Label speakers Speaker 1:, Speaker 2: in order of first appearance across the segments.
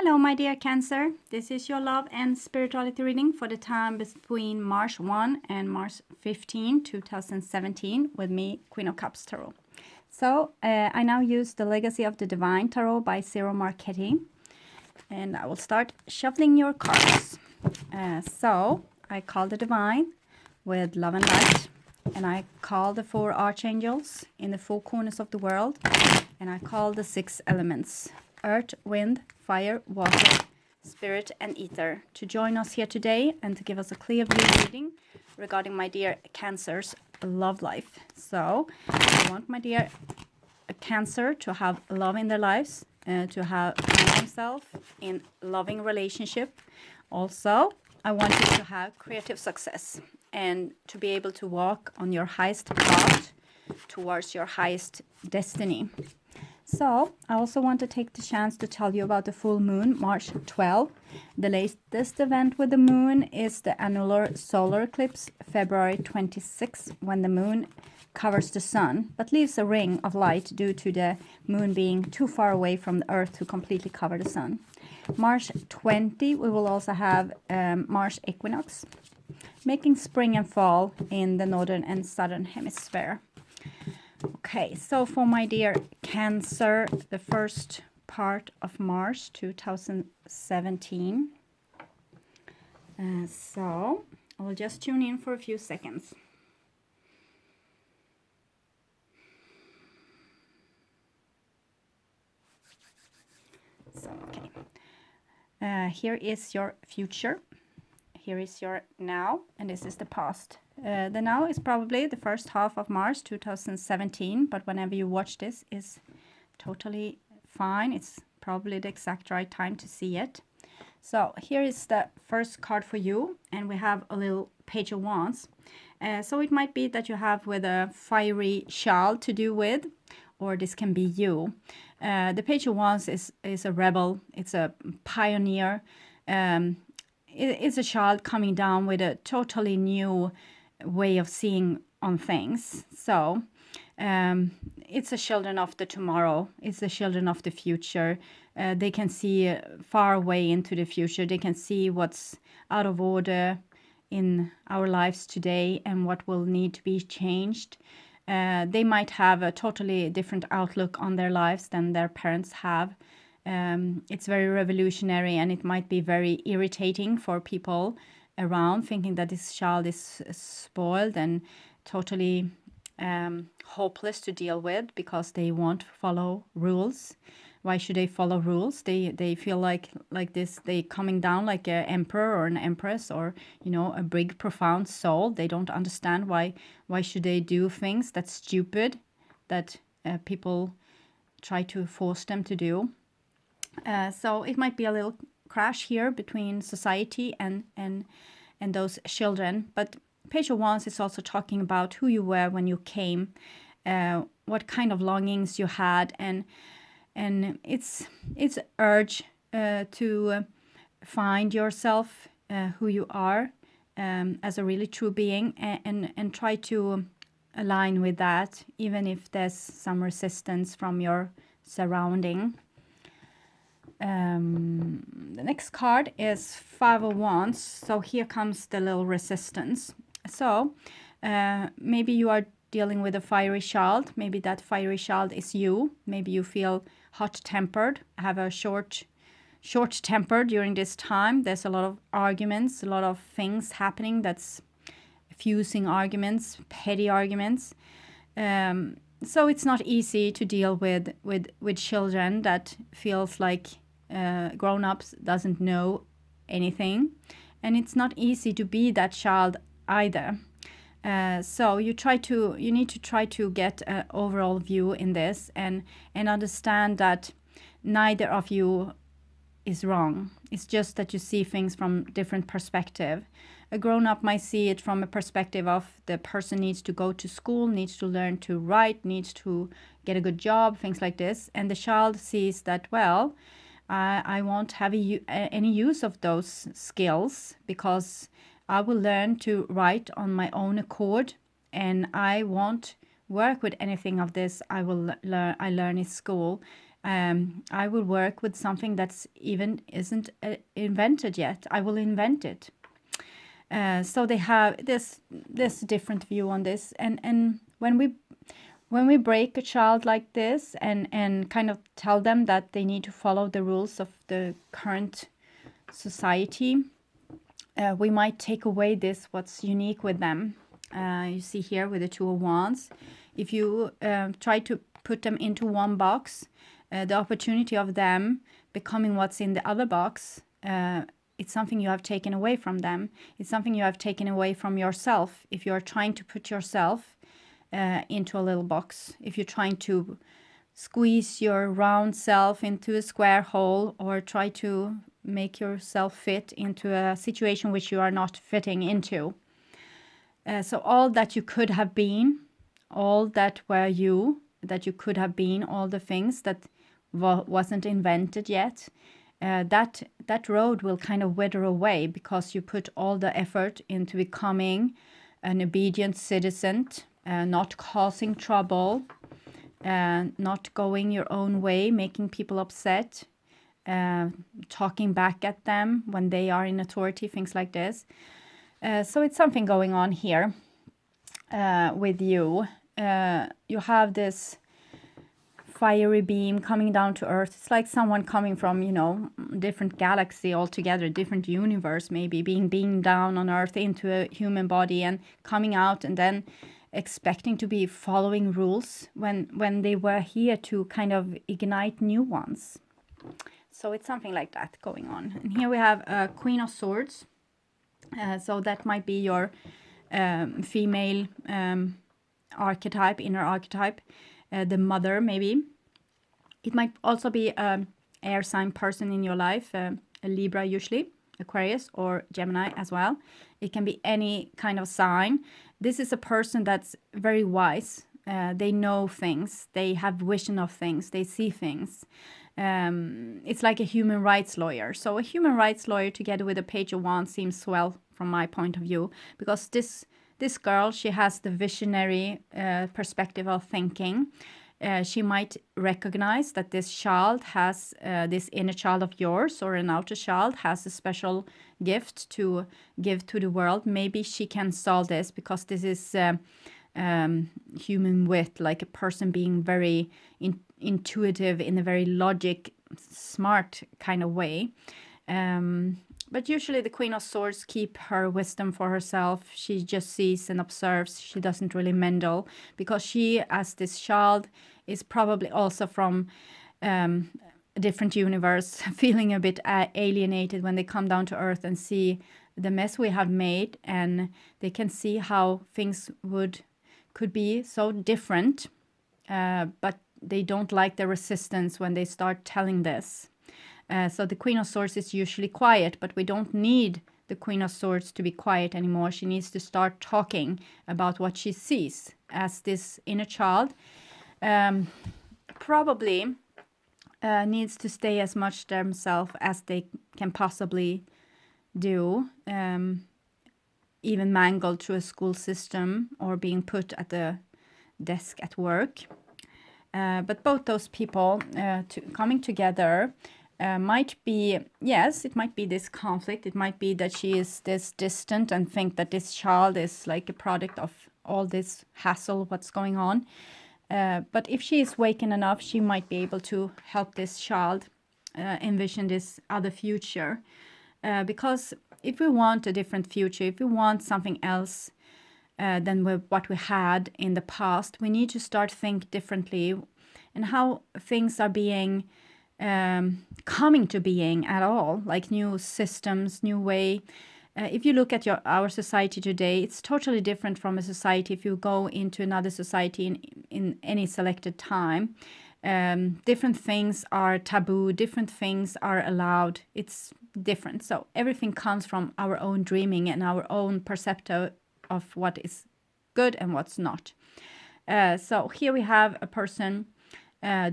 Speaker 1: Hello, my dear Cancer. This is your love and spirituality reading for the time between March 1 and March 15, 2017 with me, Queen of Cups Tarot. So I now use the Legacy of the Divine Tarot by Zero Marchetti. And I will start shuffling your cards. So I call the Divine with love and light. And I call the 4 archangels in the 4 corners of the world. And I call the 6 elements: earth, wind, fire, water, spirit, and ether to join us here today and to give us a clear view reading regarding my dear Cancer's love life. So I want my dear Cancer to have love in their lives, to have themselves in loving relationship. Also, I want you to have creative success and to be able to walk on your highest path towards your highest destiny. So, I also want to take the chance to tell you about the full moon, March 12. The latest event with the moon is the annular solar eclipse, February 26, when the moon covers the sun, but leaves a ring of light due to the moon being too far away from the earth to completely cover the sun. March 20, we will also have March equinox, making spring and fall in the northern and southern hemisphere. Okay, so for my dear Cancer, the first part of March 2017. So I will just tune in for a few seconds. So, okay. Here is your future. Here is your now, and this is the past. The now is probably the first half of March 2017, but whenever you watch this is totally fine. It's probably the exact right time to see it. So here is the first card for you, and we have a little Page of Wands. So it might be that you have with a fiery child to do with, or this can be you. The Page of Wands is a rebel. It's a pioneer. It's a child coming down with a totally new way of seeing on things. So it's the children of the tomorrow. It's the children of the future. They can see far away into the future. They can see what's out of order in our lives today and what will need to be changed. They might have a totally different outlook on their lives than their parents have. It's very revolutionary, and it might be very irritating for people around, thinking that this child is spoiled and totally hopeless to deal with because they won't follow rules. Why should they follow rules? They feel like this, they coming down like an emperor or an empress, or a big profound soul. They don't understand why should they do things that's stupid, that people try to force them to do. So it might be a little crash here between society and those children. But Page of Wands is also talking about who you were when you came, what kind of longings you had, and it's urge to find yourself, who you are, as a really true being, and try to align with that, even if there's some resistance from your surrounding. The next card is 5 of Wands. So here comes the little resistance. So maybe you are dealing with a fiery child. Maybe that fiery child is you. Maybe you feel hot-tempered, have a short temper during this time. There's a lot of arguments, a lot of things happening that's fusing arguments, petty arguments. So it's not easy to deal with children that feels like grown-ups doesn't know anything, and it's not easy to be that child either. So you need to try to get an overall view in this and understand that neither of you is wrong. It's just that you see things from different perspective. A grown-up might see it from a perspective of the person needs to go to school, needs to learn to write, needs to get a good job, things like this. And the child sees that, well, I won't have any use of those skills because I will learn to write on my own accord, and I won't work with anything of this I learn in school. I will work with something that's even isn't invented yet. I will invent it. So they have this different view on this, and when we break a child like this and kind of tell them that they need to follow the rules of the current society, we might take away this what's unique with them. You see here with the Two of Wands, if you try to put them into one box, the opportunity of them becoming what's in the other box, it's something you have taken away from them. It's something you have taken away from yourself. If you're trying to put yourself into a little box, if you're trying to squeeze your round self into a square hole, or try to make yourself fit into a situation which you are not fitting into. So all that you could have been, all that were you, that you could have been, all the things that wasn't invented yet, that road will kind of wither away, because you put all the effort into becoming an obedient citizen, not causing trouble, not going your own way, making people upset, talking back at them when they are in authority, things like this. So it's something going on here with you. You have this fiery beam coming down to earth. It's like someone coming from, different galaxy altogether, different universe, maybe being beamed down on earth into a human body and coming out, and then expecting to be following rules when they were here to kind of ignite new ones. So it's something like that going on. And here we have a Queen of Swords. So that might be your female archetype, inner archetype. The mother, maybe. It might also be an air sign person in your life, a Libra usually, Aquarius or Gemini as well. It can be any kind of sign. This is a person that's very wise. They know things. They have vision of things. They see things. It's like a human rights lawyer. So a human rights lawyer together with a Page of Wands seems swell from my point of view, because this girl, she has the visionary perspective of thinking. She might recognize that this child has, this inner child of yours or an outer child has a special gift to give to the world. Maybe she can solve this, because this is human wit, like a person being very intuitive in a very logic, smart kind of way. But usually the Queen of Swords keep her wisdom for herself. She just sees and observes. She doesn't really meddle, because she, as this child, is probably also from a different universe, feeling a bit alienated when they come down to earth and see the mess we have made, and they can see how things could be so different, but they don't like the resistance when they start telling this. So the Queen of Swords is usually quiet, but we don't need the Queen of Swords to be quiet anymore. She needs to start talking about what she sees as this inner child. Probably needs to stay as much themselves as they can possibly do, even mangled through a school system or being put at the desk at work. But both those people coming together might be, yes, it might be this conflict. It might be that she is this distant and think that this child is like a product of all this hassle, what's going on. But if she is wakened enough, she might be able to help this child envision this other future. Because if we want a different future, if we want something else than what we had in the past, we need to start think differently, and how things are being coming to being at all, like new systems, new way. If you look at our society today, it's totally different from a society if you go into another society in any selected time. Different things are taboo, different things are allowed. It's different. So everything comes from our own dreaming and our own perception of what is good and what's not. So here we have a person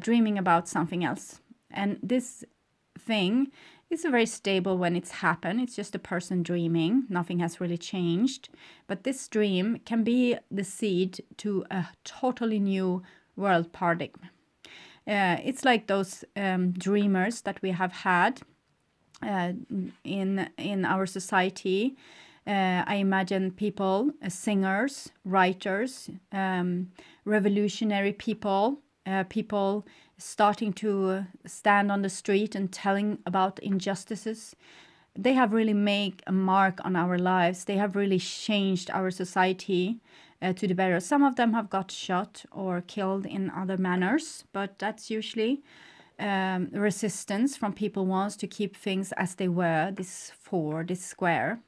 Speaker 1: dreaming about something else. And this thing is very stable when it's happened. It's just a person dreaming. Nothing has really changed. But this dream can be the seed to a totally new world paradigm. It's like those dreamers that we have had in our society. I imagine people, singers, writers, revolutionary people, people starting to stand on the street and telling about injustices. They have really made a mark on our lives. They have really changed our society to the better. Some of them have got shot or killed in other manners, but that's usually resistance from people wants to keep things as they were, this square.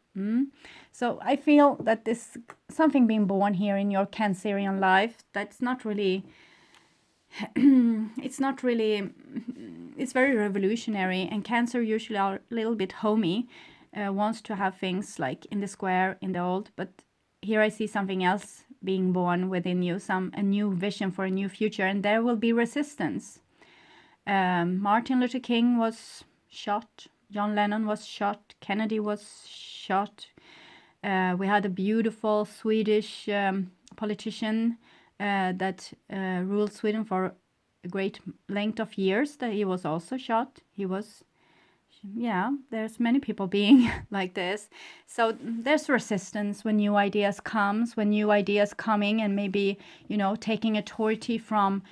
Speaker 1: So I feel that this something being born here in your Cancerian life, that's not really it's not really, it's very revolutionary, and Cancer usually are a little bit homey, wants to have things like in the square, in the old, but here I see something else being born within you, a new vision for a new future, and there will be resistance. Martin Luther King was shot, John Lennon was shot, Kennedy was shot. We had a beautiful Swedish politician that ruled Sweden for a great length of years, that he was also shot. He was, yeah, there's many people being like this. So there's resistance when new ideas comes, when new ideas coming, and maybe, you know, taking authority from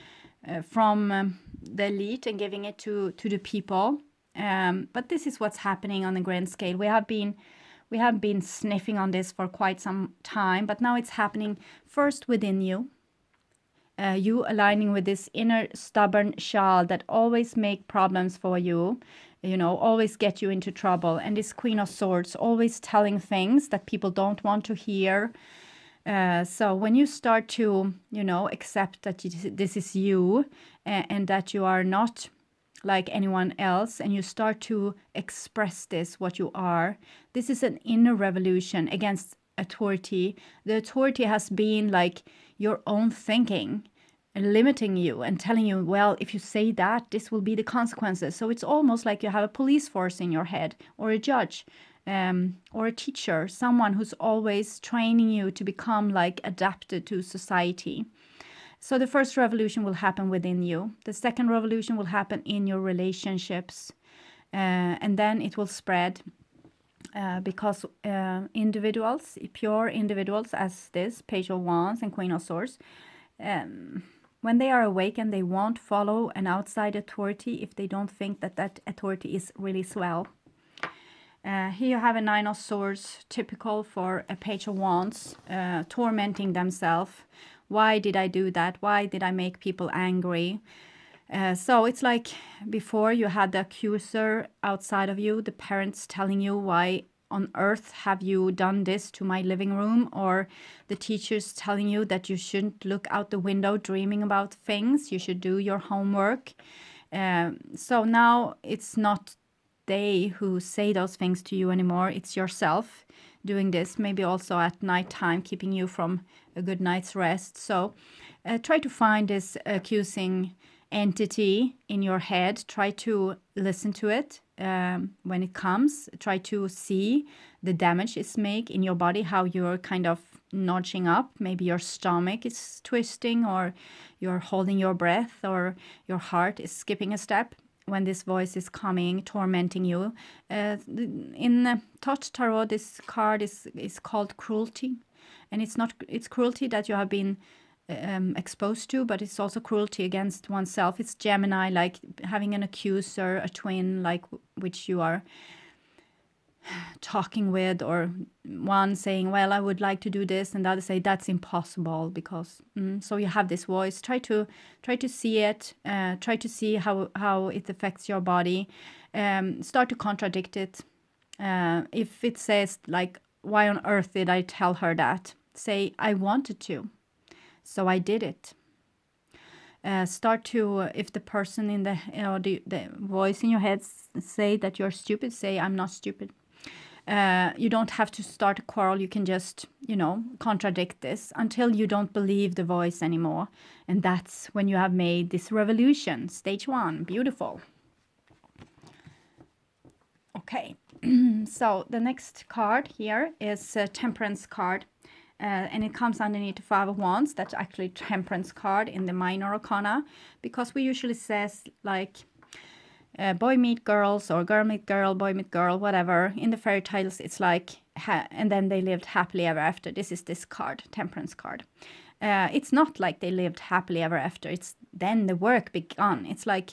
Speaker 1: the elite and giving it to the people. But this is what's happening on the grand scale. We have been sniffing on this for quite some time, but now it's happening first within you. You aligning with this inner stubborn child that always make problems for you, you know, always get you into trouble. And this Queen of Swords always telling things that people don't want to hear. So when you start to, you know, accept that this is you, and that you are not like anyone else, and you start to express this, what you are, this is an inner revolution against authority. The authority has been like your own thinking, limiting you and telling you, well, if you say that, this will be the consequences. So it's almost like you have a police force in your head, or a judge, or a teacher, someone who's always training you to become like adapted to society. So the first revolution will happen within you. The second revolution will happen in your relationships. And then it will spread because individuals, pure individuals as this, Page of Wands and Queen of Swords, when they are awake and they won't follow an outside authority if they don't think that that authority is really swell. Here you have a Nine of Swords, typical for a Page of Wands, tormenting themselves. Why did I do that? Why did I make people angry? So it's like before you had the accuser outside of you, the parents telling you, why on earth have you done this to my living room? Or the teachers telling you that you shouldn't look out the window dreaming about things. You should do your homework. So now it's not they who say those things to you anymore. It's yourself doing this, maybe also at nighttime, keeping you from a good night's rest. So try to find this accusing entity in your head. Try to listen to it when it comes. Try to see the damage it's make in your body, how you're kind of nudging up. Maybe your stomach is twisting, or you're holding your breath, or your heart is skipping a step when this voice is coming, tormenting you. In Touch Tarot, this card is called cruelty. And it's cruelty that you have been exposed to, but it's also cruelty against oneself. It's Gemini, like having an accuser, a twin, like which you are talking with, or one saying, well, I would like to do this, and the other say that's impossible because so you have this voice. Try to see it, try to see how it affects your body. Start to contradict it. If it says like, why on earth did I tell her that? Say, I wanted to, so I did it. Start to, if the person in the, you know, the voice in your head say that you're stupid, say, I'm not stupid. You don't have to start a quarrel. You can just, you know, contradict this until you don't believe the voice anymore. And that's when you have made this revolution. Stage 1. Beautiful. Okay. So the next card here is a Temperance card. and it comes underneath the Five of Wands. That's actually Temperance card in the minor arcana, because we usually says like boy meet girls or girl meet girl, boy meet girl, whatever. In the fairy tales, it's like, and then they lived happily ever after. This is this card, Temperance card. It's not like they lived happily ever after. It's then the work begun. It's like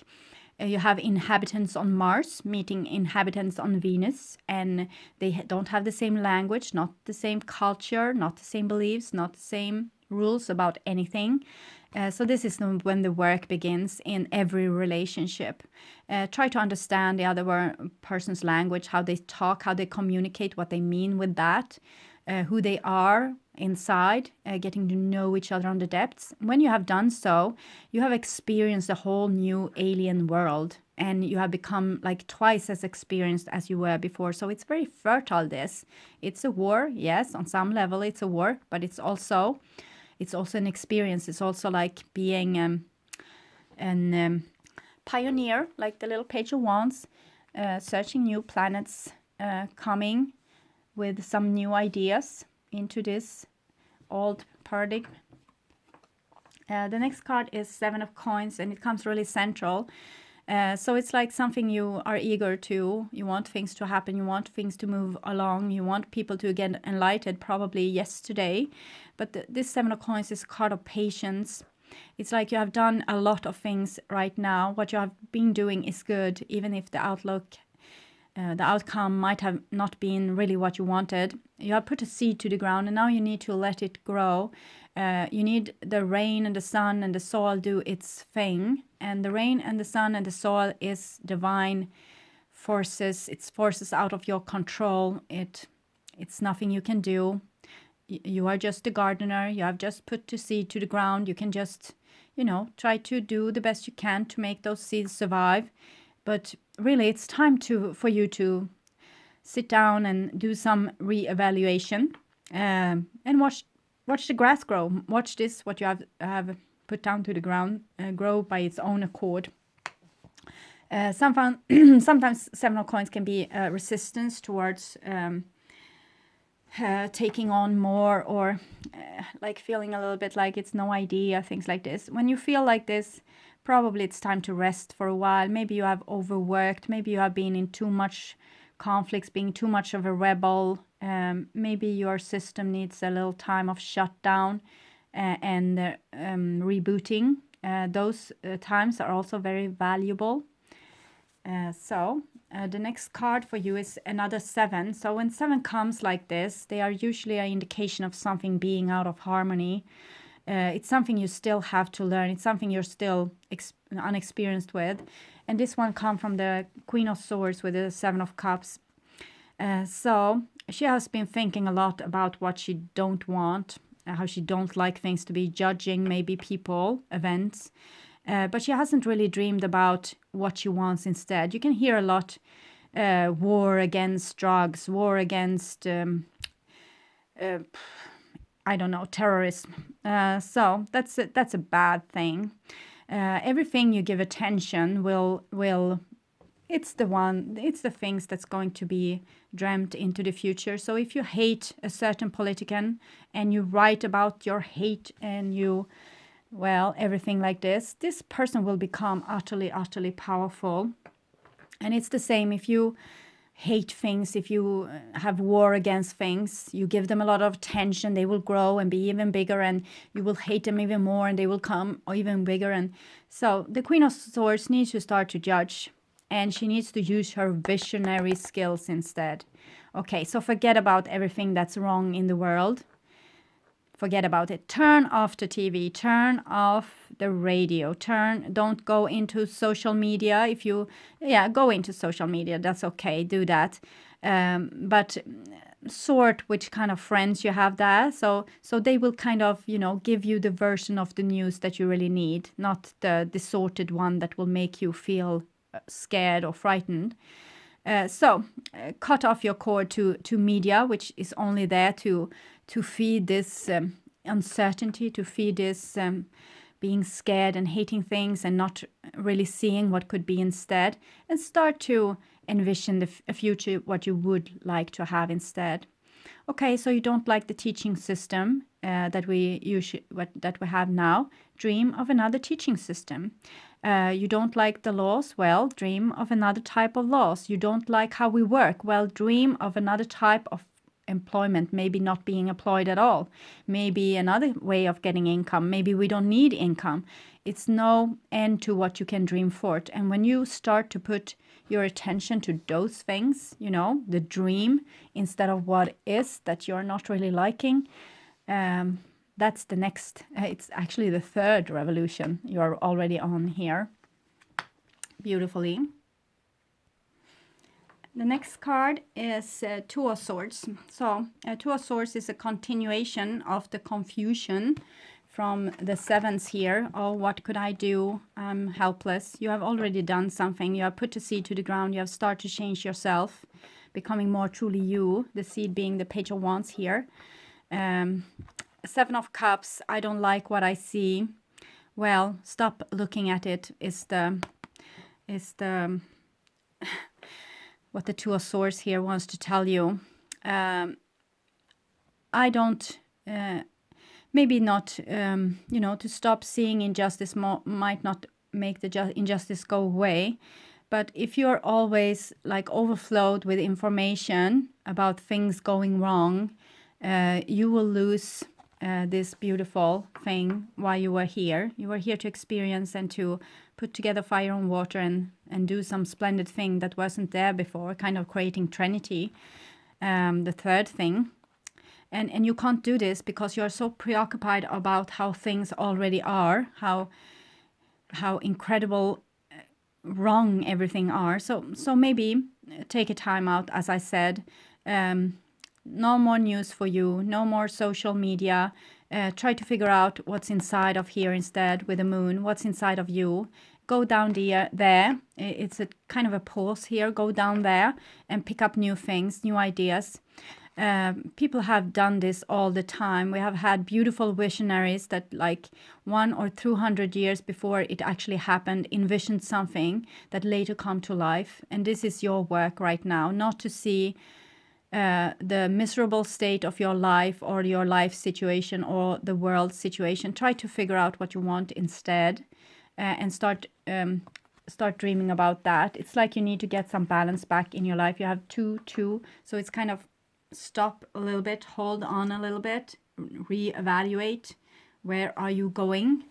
Speaker 1: you have inhabitants on Mars meeting inhabitants on Venus, and they don't have the same language, not the same culture, not the same beliefs, not the same rules about anything. So this is when the work begins in every relationship. Try to understand the other person's language, how they talk, how they communicate, what they mean with that, who they are inside, getting to know each other on the depths. When you have done so, you have experienced a whole new alien world, and you have become like twice as experienced as you were before. So it's very fertile, this. It's a war, yes, on some level it's a war, but it's also an experience. It's also like being an pioneer, like the little Page of Wands, searching new planets, coming with some new ideas into this old paradigm. The next card is Seven of Coins, and it comes really central. So it's like something you are eager to. You want things to happen. You want things to move along. You want people to get enlightened, probably yesterday. But this Seven of Coins is a card of patience. It's like you have done a lot of things right now. What you have been doing is good, even if the outcome might have not been really what you wanted. You have put a seed to the ground, and now you need to let it grow. You need the rain and the sun and the soil do its thing. And the rain and the sun and the soil is divine forces. It's forces out of your control. It's nothing you can do. You are just a gardener. You have just put the seed to the ground. You can just, try to do the best you can to make those seeds survive. But really, it's time for you to sit down and do some re-evaluation, and watch the grass grow. Watch this, what you have put down to the ground, grow by its own accord. Sometimes Seven of Coins can be resistance towards taking on more, or like feeling a little bit like it's no idea, things like this. When you feel like this, probably it's time to rest for a while. Maybe you have overworked. Maybe you have been in too much conflicts, being too much of a rebel. Maybe your system needs a little time of shutdown and rebooting. Those times are also very valuable. So the next card for you is another 7. So when 7 comes like this, they are usually an indication of something being out of harmony. It's something you still have to learn. It's something you're still unexperienced with. And this one comes from the Queen of Swords with the 7 of Cups. So she has been thinking a lot about what she don't want, how she don't like things to be, judging maybe people, events. But she hasn't really dreamed about what she wants instead. You can hear a lot, war against drugs, war against, terrorism. So that's a bad thing. Everything you give attention will it's the things that's going to be dreamt into the future. So if you hate a certain politician and you write about your hate and everything like this person will become utterly, utterly powerful. And it's the same if you hate things, if you have war against things, you give them a lot of attention, they will grow and be even bigger, and you will hate them even more and they will come even bigger. And so the Queen of Swords needs to start to judge, and she needs to use her visionary skills instead. Okay, so forget about everything that's wrong in the world. Forget about it. Turn off the TV, turn off the radio, don't go into social media. Go into social media, that's okay, do that. But sort which kind of friends you have there. So they will kind of, give you the version of the news that you really need, not the distorted one that will make you feel scared or frightened. So cut off your cord to media, which is only there to feed this uncertainty, to feed this being scared and hating things and not really seeing what could be instead, and start to envision a future, what you would like to have instead. Okay, so you don't like the teaching system that we have now. Dream of another teaching system. You don't like the laws? Well, dream of another type of laws. You don't like how we work? Well, dream of another type of employment, maybe not being employed at all, maybe another way of getting income, maybe we don't need income. It's no end to what you can dream for. And when you start to put your attention to those things, you know, the dream instead of what is that you're not really liking, that's the next, it's actually the third revolution you're already on here. Beautifully. The next card is Two of Swords. So Two of Swords is a continuation of the confusion from the sevens here. Oh, what could I do? I'm helpless. You have already done something. You have put the seed to the ground. You have started to change yourself, becoming more truly you. The seed being the Page of Wands here. Seven of Cups. I don't like what I see. Well, stop looking at it. Is the what the Two of Swords here wants to tell you. I don't, maybe not, you know, to stop seeing injustice might not make the injustice go away. But if you're always like overflowed with information about things going wrong, you will lose this beautiful thing while you were here. You were here to experience and to put together fire and water and do some splendid thing that wasn't there before, kind of creating Trinity, the third thing. And you can't do this because you're so preoccupied about how things already are, how incredible wrong everything are. So maybe take a time out, as I said. No more news for you, no more social media. Try to figure out what's inside of here instead with the moon, what's inside of you. Go down there. It's a kind of a pause here. Go down there and pick up new things, new ideas. People have done this all the time. We have had beautiful visionaries that like 100 or 200 years before it actually happened, envisioned something that later come to life. And this is your work right now, not to see the miserable state of your life or your life situation or the world situation. Try to figure out what you want instead, and start dreaming about that. It's like you need to get some balance back in your life. You have two, so it's kind of stop a little bit, hold on a little bit, reevaluate. Where are you going?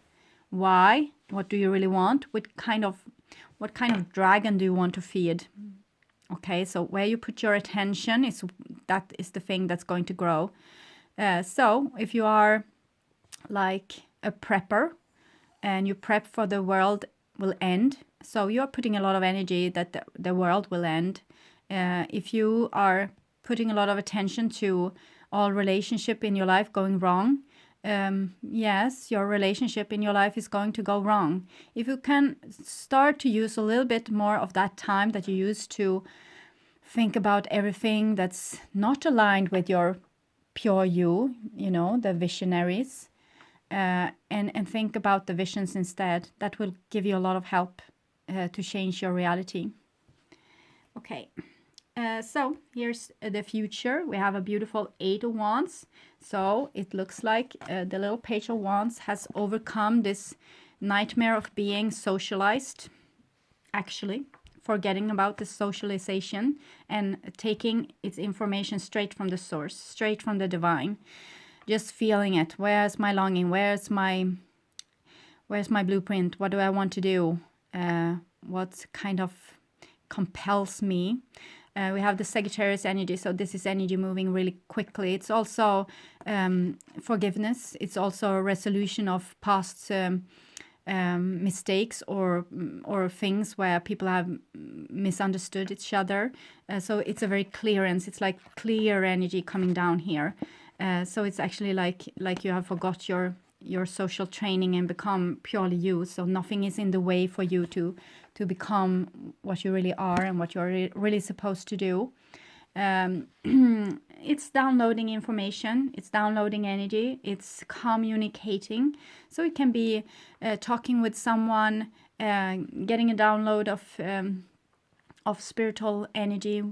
Speaker 1: Why? What do you really want? What kind of dragon do you want to feed? Okay, so where you put your attention is the thing that's going to grow. So if you are like a prepper and you prep for the world will end, so you're putting a lot of energy that the world will end. If you are putting a lot of attention to all relationship in your life going wrong, yes, your relationship in your life is going to go wrong. If you can start to use a little bit more of that time that you used to think about everything that's not aligned with your pure you know, the visionaries, and think about the visions instead, that will give you a lot of help to change your reality. Okay. So here's the future. We have a beautiful 8 of Wands. So it looks like the little Page of Wands has overcome this nightmare of being socialized, actually forgetting about the socialization and taking its information straight from the source, straight from the divine, just feeling it. Where's my longing? Where's my blueprint? What do I want to do? What kind of compels me? We have the Sagittarius energy, so this is energy moving really quickly. It's also forgiveness. It's also a resolution of past mistakes or things where people have misunderstood each other. So it's a very clearance. It's like clear energy coming down here. So it's actually like you have forgot your social training and become purely you. So nothing is in the way for you to become what you really are and what you're really supposed to do. It's downloading information, it's downloading energy, it's communicating. So it can be talking with someone, getting a download of of spiritual energy.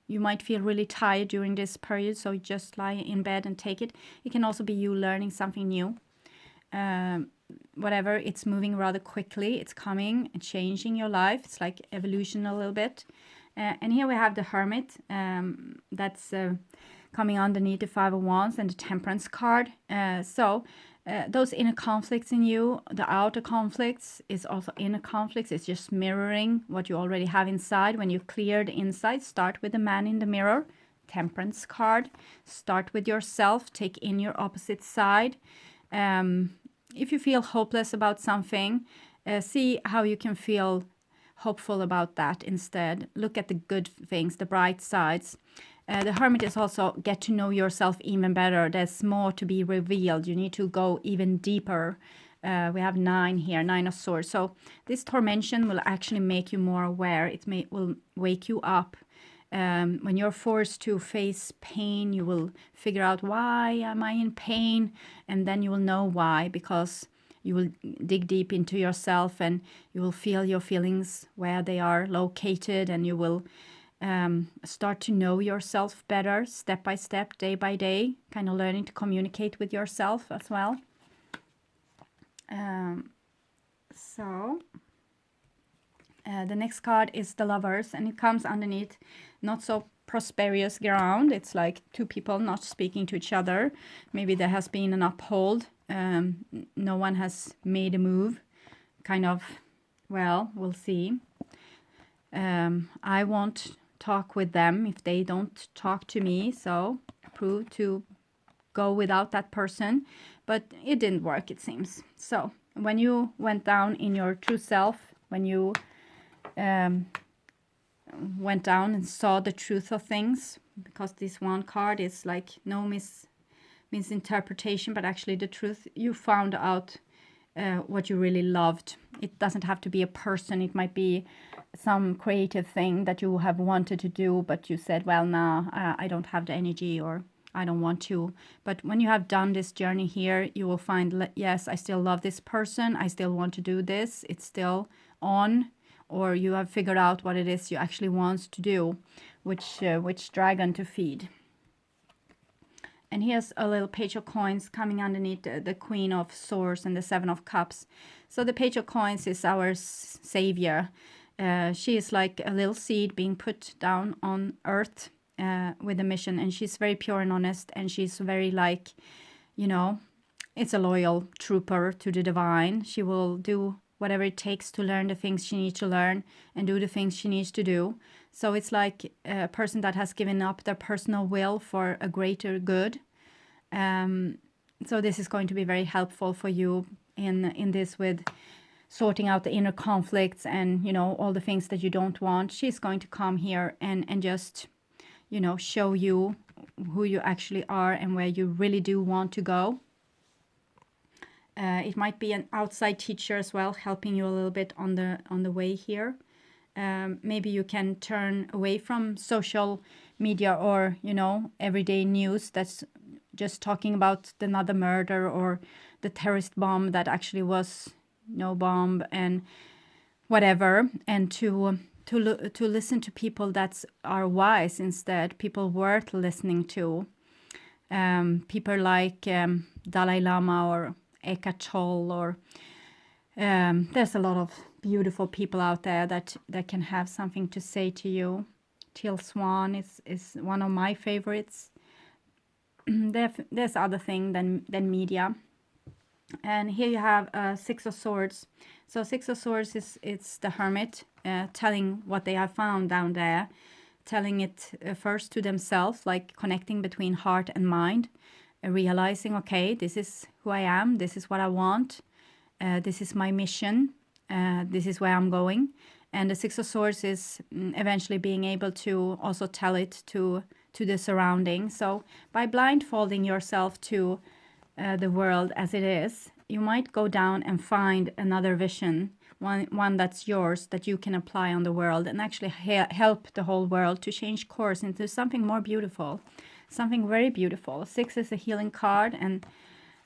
Speaker 1: You might feel really tired during this period, so just lie in bed and take it. It can also be you learning something new. Whatever, it's moving rather quickly. It's coming and changing your life. It's like evolution a little bit. And here we have the Hermit. That's coming underneath the Five of Wands and the Temperance card. So those inner conflicts in you, the outer conflicts is also inner conflicts. It's just mirroring what you already have inside. When you clear the inside, start with the man in the mirror. Temperance card. Start with yourself. Take in your opposite side. If you feel hopeless about something, see how you can feel hopeful about that instead. Look at the good things, the bright sides. The Hermit is also get to know yourself even better. There's more to be revealed. You need to go even deeper. We have 9 here, 9 of Swords. So this tormention will actually make you more aware. It will wake you up. When you're forced to face pain, you will figure out, why am I in pain? And then you will know why, because you will dig deep into yourself and you will feel your feelings, where they are located, and you will start to know yourself better, step by step, day by day, kind of learning to communicate with yourself as well. The next card is the Lovers, and it comes underneath not so prosperous ground. It's like 2 people not speaking to each other. Maybe there has been an uphold. No one has made a move. Kind of, well, we'll see. I won't talk with them if they don't talk to me, so prove to go without that person. But it didn't work, it seems. So when you went down in your true self, when you went down and saw the truth of things, because this one card is like no misinterpretation, but actually the truth, you found out what you really loved. It doesn't have to be a person. It might be some creative thing that you have wanted to do, but you said, well, nah, I don't have the energy, or I don't want to. But when you have done this journey here, you will find, yes, I still love this person. I still want to do this. It's still on. Or you have figured out what it is you actually want to do, which dragon to feed. And here's a little Page of Coins coming underneath the Queen of Swords and the 7 of Cups. So the Page of Coins is our savior. She is like a little seed being put down on earth with a mission. And she's very pure and honest. And she's very like, it's a loyal trooper to the divine. She will do whatever it takes to learn the things she needs to learn and do the things she needs to do. So it's like a person that has given up their personal will for a greater good. So this is going to be very helpful for you in this, with sorting out the inner conflicts and, all the things that you don't want. She's going to come here and just, show you who you actually are and where you really do want to go. It might be an outside teacher as well, helping you a little bit on the way here. Maybe you can turn away from social media or, everyday news that's just talking about another murder or the terrorist bomb that actually was no bomb and whatever, and to listen to people that are wise instead, people worth listening to. People like Dalai Lama or Eckhart Tolle, or there's a lot of beautiful people out there that can have something to say to you. Teal Swan is one of my favorites. There's other thing than media. And here you have 6 of Swords. So 6 of Swords it's the Hermit telling what they have found down there, telling it first to themselves, like connecting between heart and mind. Realizing, okay, this is who I am, this is what I want, this is my mission, this is where I'm going. And the 6 of Swords is eventually being able to also tell it to the surroundings. So by blindfolding yourself to the world as it is, you might go down and find another vision, one that's yours, that you can apply on the world and actually help the whole world to change course into something more beautiful. Something very beautiful. 6 is a healing card, and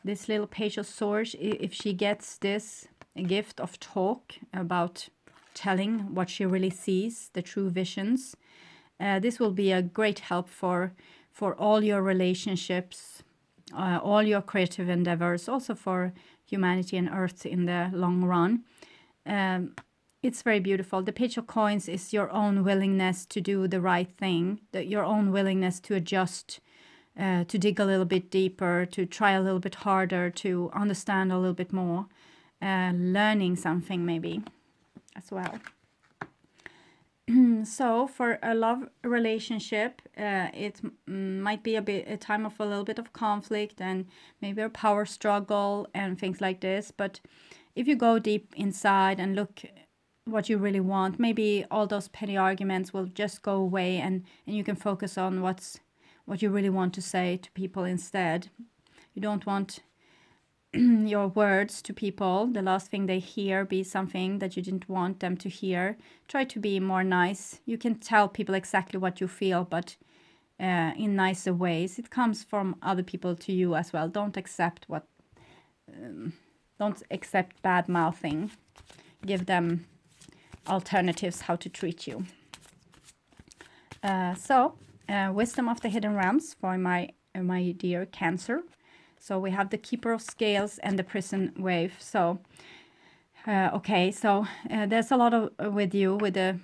Speaker 1: this little Page of Swords, if she gets this gift of talk about telling what she really sees, the true visions. This will be a great help for all your relationships, all your creative endeavors, also for humanity and Earth in the long run. It's very beautiful. The Page of Coins is your own willingness to do the right thing, your own willingness to adjust, to dig a little bit deeper, to try a little bit harder, to understand a little bit more, learning something maybe as well. So for a love relationship, it might be a time of a little bit of conflict and maybe a power struggle and things like this. But if you go deep inside and look what you really want, maybe all those petty arguments will just go away, and you can focus on what you really want to say to people instead. You don't want your words to people, the last thing they hear, be something that you didn't want them to hear. Try to be more nice. You can tell people exactly what you feel, but in nicer ways. It comes from other people to you as well. Don't accept bad mouthing. Give them alternatives how to treat you. Wisdom of the Hidden Realms for my dear Cancer. So we have the Keeper of Scales and the Prison Wave. So, there's a lot with you with the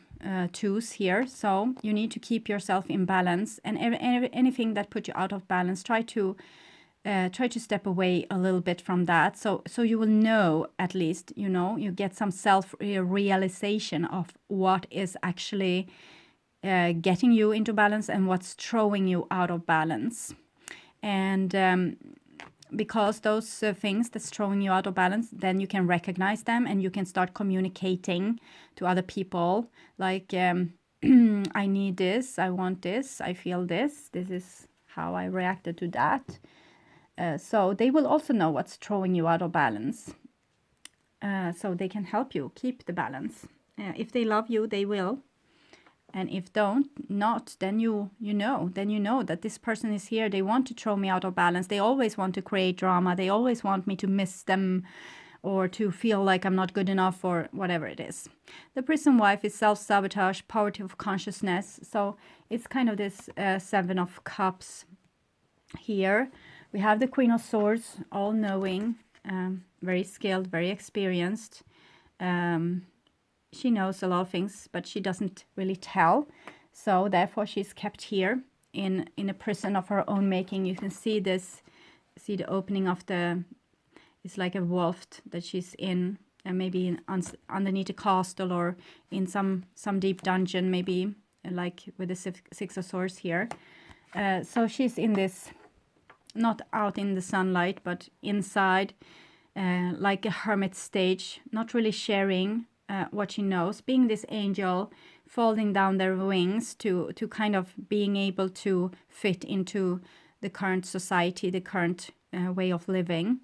Speaker 1: twos here. So you need to keep yourself in balance, and anything that puts you out of balance, try to step away a little bit from that. So you will know, at least, you get some self-realization of what is actually getting you into balance and what's throwing you out of balance. And because those things that's throwing you out of balance, then you can recognize them and you can start communicating to other people like, I need this, I want this, I feel this is how I reacted to that. So they will also know what's throwing you out of balance. So they can help you keep the balance. If they love you, they will. And if not, then you know that this person is here. They want to throw me out of balance. They always want to create drama. They always want me to miss them or to feel like I'm not good enough or whatever it is. The Prison Wife is self-sabotage, poverty of consciousness. So it's kind of this Seven of Cups here. We have the Queen of Swords, all-knowing, very skilled, very experienced. She knows a lot of things, but she doesn't really tell. So therefore she's kept here in a prison of her own making. You can see the opening of it's like a vault that she's in, and maybe underneath a castle or in some deep dungeon, maybe like with the Six of Swords here. So she's in this, not out in the sunlight, but inside, like a hermit stage, not really sharing what she knows, being this angel, folding down their wings to kind of being able to fit into the current society, the current way of living.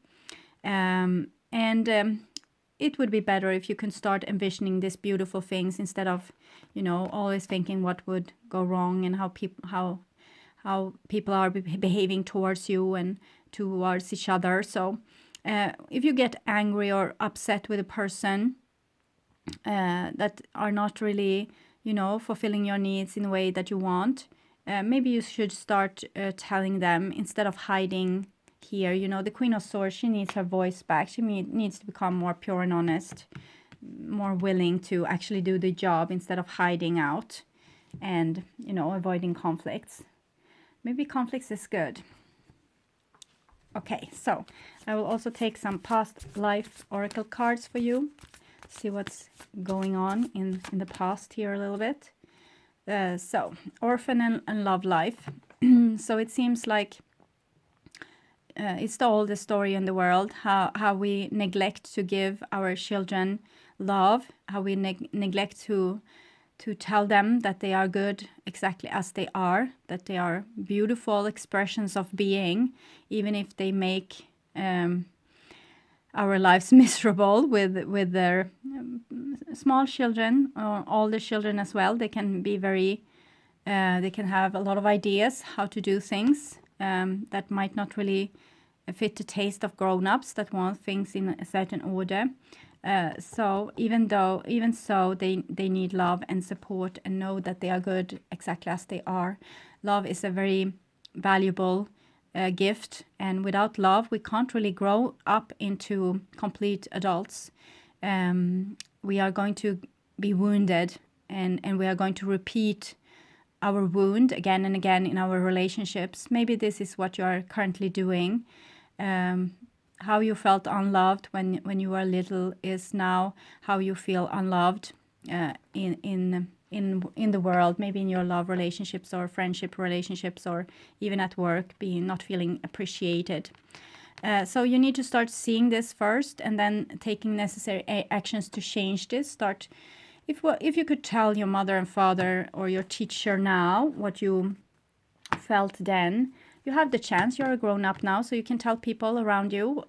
Speaker 1: It would be better if you can start envisioning these beautiful things instead of, always thinking what would go wrong and how people are behaving towards you and towards each other. So if you get angry or upset with a person that are not really, fulfilling your needs in the way that you want, maybe you should start telling them instead of hiding here. The Queen of Swords, she needs her voice back. She needs to become more pure and honest, more willing to actually do the job instead of hiding out and, avoiding conflicts. Maybe conflicts is good. Okay, so I will also take some past life oracle cards for you. See what's going on in the past here a little bit. So, orphan and love life. So it seems like it's the oldest story in the world, how we neglect to give our children love, how we neglect to tell them that they are good exactly as they are, that they are beautiful expressions of being, even if they make our lives miserable with their small children or older children as well. They can be they can have a lot of ideas how to do things that might not really fit the taste of grown-ups that want things in a certain order. So even so, they need love and support, and know that they are good exactly as they are. Love is a very valuable gift, and without love, we can't really grow up into complete adults. We are going to be wounded, and we are going to repeat our wound again and again in our relationships. Maybe this is what you are currently doing. How you felt unloved when you were little is now how you feel unloved in the world, maybe in your love relationships or friendship relationships, or even at work, not feeling appreciated. So you need to start seeing this first, and then taking necessary actions to change this. If you could tell your mother and father or your teacher now what you felt then, you have the chance. You're a grown-up now, so you can tell people around you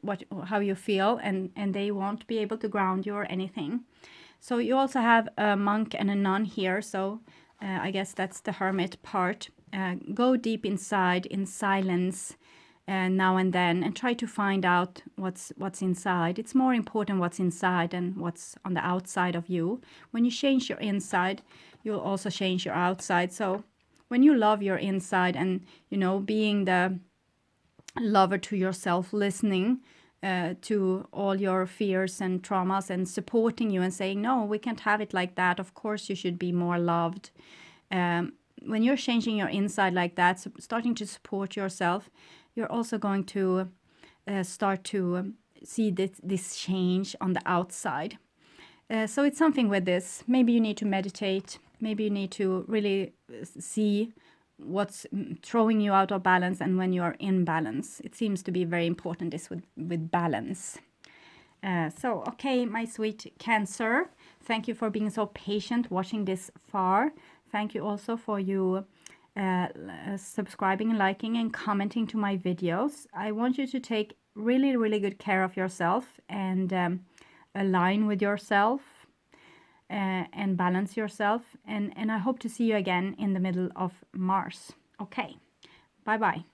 Speaker 1: how you feel, and they won't be able to ground you or anything. So you also have a monk and a nun here, so I guess that's the hermit part. Go deep inside in silence now and then, and try to find out what's inside. It's more important what's inside than what's on the outside of you. When you change your inside, you'll also change your outside. So when you love your inside, and being the lover to yourself, listening to all your fears and traumas, and supporting you and saying, no, we can't have it like that, of course you should be more loved. When you're changing your inside like that, so starting to support yourself, you're also going to start to see this change on the outside. So it's something with this. Maybe you need to meditate. Maybe you need to really see what's throwing you out of balance, and when you are in balance. It seems to be very important, this with balance. So, okay, my sweet Cancer, thank you for being so patient watching this far. Thank you also for you subscribing, liking, and commenting to my videos. I want you to take really, really good care of yourself, and align with yourself, and balance yourself. And I hope to see you again in the middle of Mars. Okay, bye-bye.